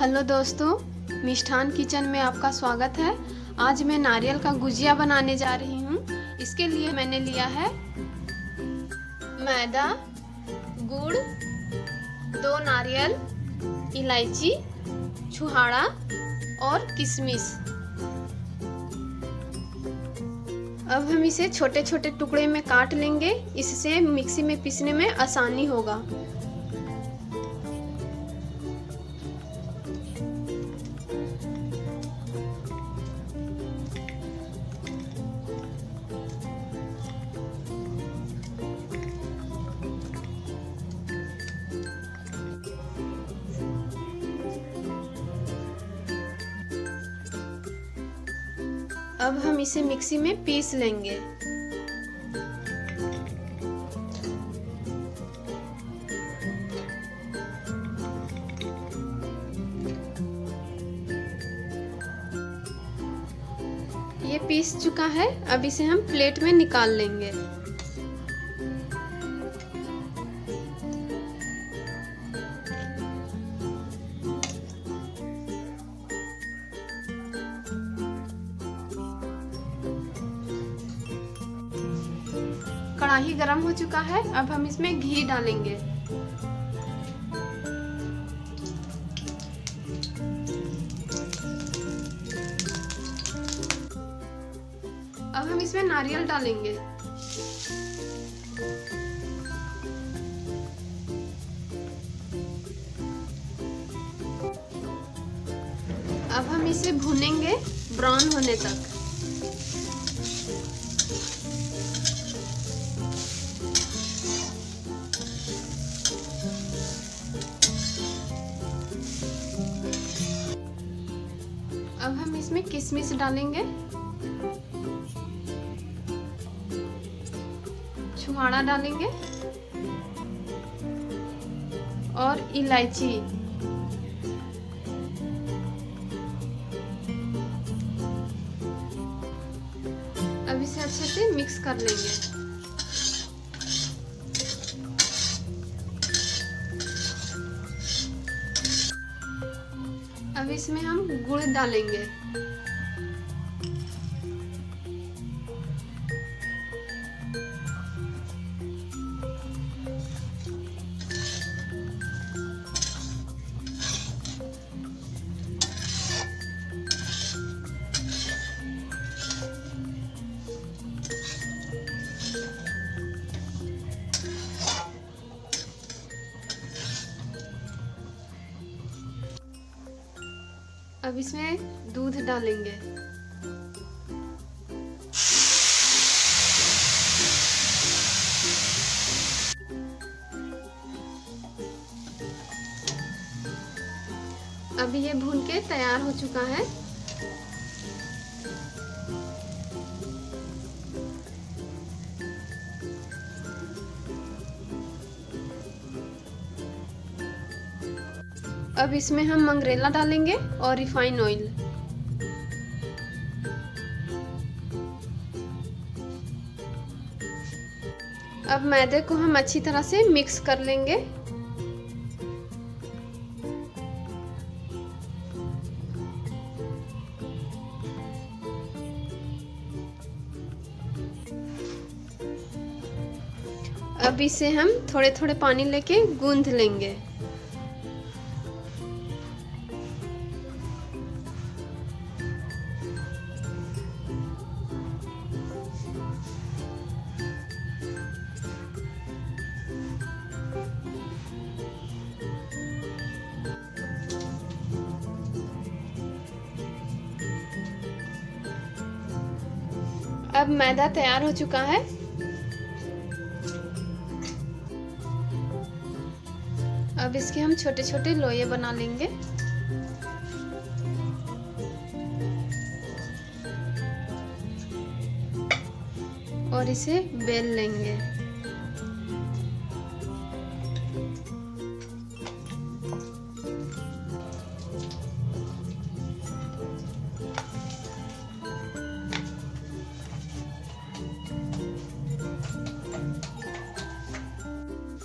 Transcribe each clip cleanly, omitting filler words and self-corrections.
Hello दोस्तों, मिष्ठान kitchen में आपका स्वागत है। आज मैं नारियल का गुजिया बनाने जा रही हूँ। इसके लिए मैंने लिया है मैदा, गुड़, 2 नारियल, इलायची, छुहाड़ा और किशमिश। अब हम इसे छोटे छोटे टुकड़े में काट लेंगे, इससे मिक्सी में पीसने में आसानी होगा। अब हम इसे मिक्सी में पीस लेंगे। ये पीस चुका है, अब इसे हम प्लेट में निकाल लेंगे। कढ़ाई गरम हो चुका है, अब हम इसमें घी डालेंगे। अब हम इसमें नारियल डालेंगे। अब हम इसे भूनेंगे ब्राउन होने तक। अब हम इसमें किशमिश डालेंगे, छुहाड़ा डालेंगे और इलायची। अब इसे अच्छे से मिक्स कर लेंगे। अब इसमें हम गुड़ डालेंगे। अब इसमें दूध डालेंगे। अब ये भून के तैयार हो चुका है। अब इसमें हम मंगरेला डालेंगे और रिफाइन ऑयल। अब मैदे को हम अच्छी तरह से मिक्स कर लेंगे। अब इसे हम थोड़े थोड़े पानी लेके गूंथ लेंगे। अब मैदा तैयार हो चुका है। अब इसके हम छोटे छोटे लोये बना लेंगे। और इसे बेल लेंगे।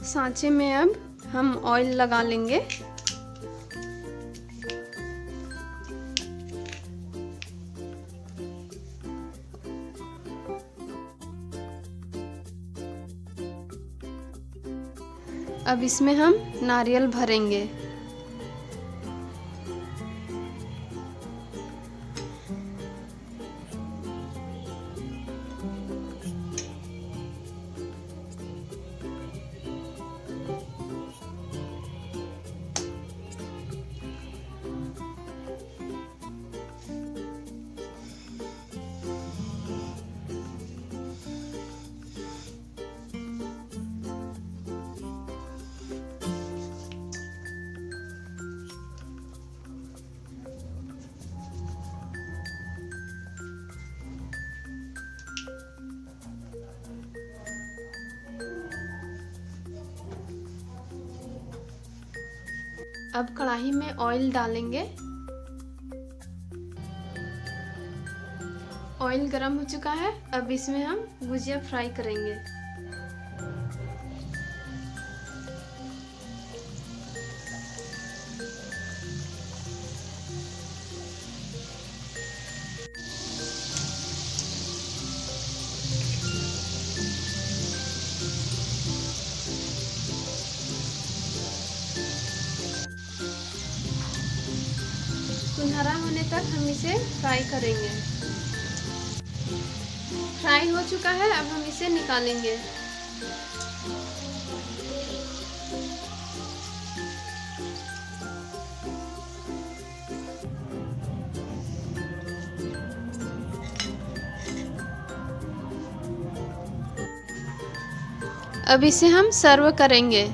सांचे में अब हम ऑयल लगा लेंगे। अब इसमें हम नारियल भरेंगे। अब कढ़ाई में ऑयल डालेंगे। ऑयल गरम हो चुका है। अब इसमें हम गुजिया फ्राई करेंगे। सुनहरा होने तक हम इसे फ्राई करेंगे। फ्राई हो चुका है, अब हम इसे निकालेंगे। अब इसे हम सर्व करेंगे।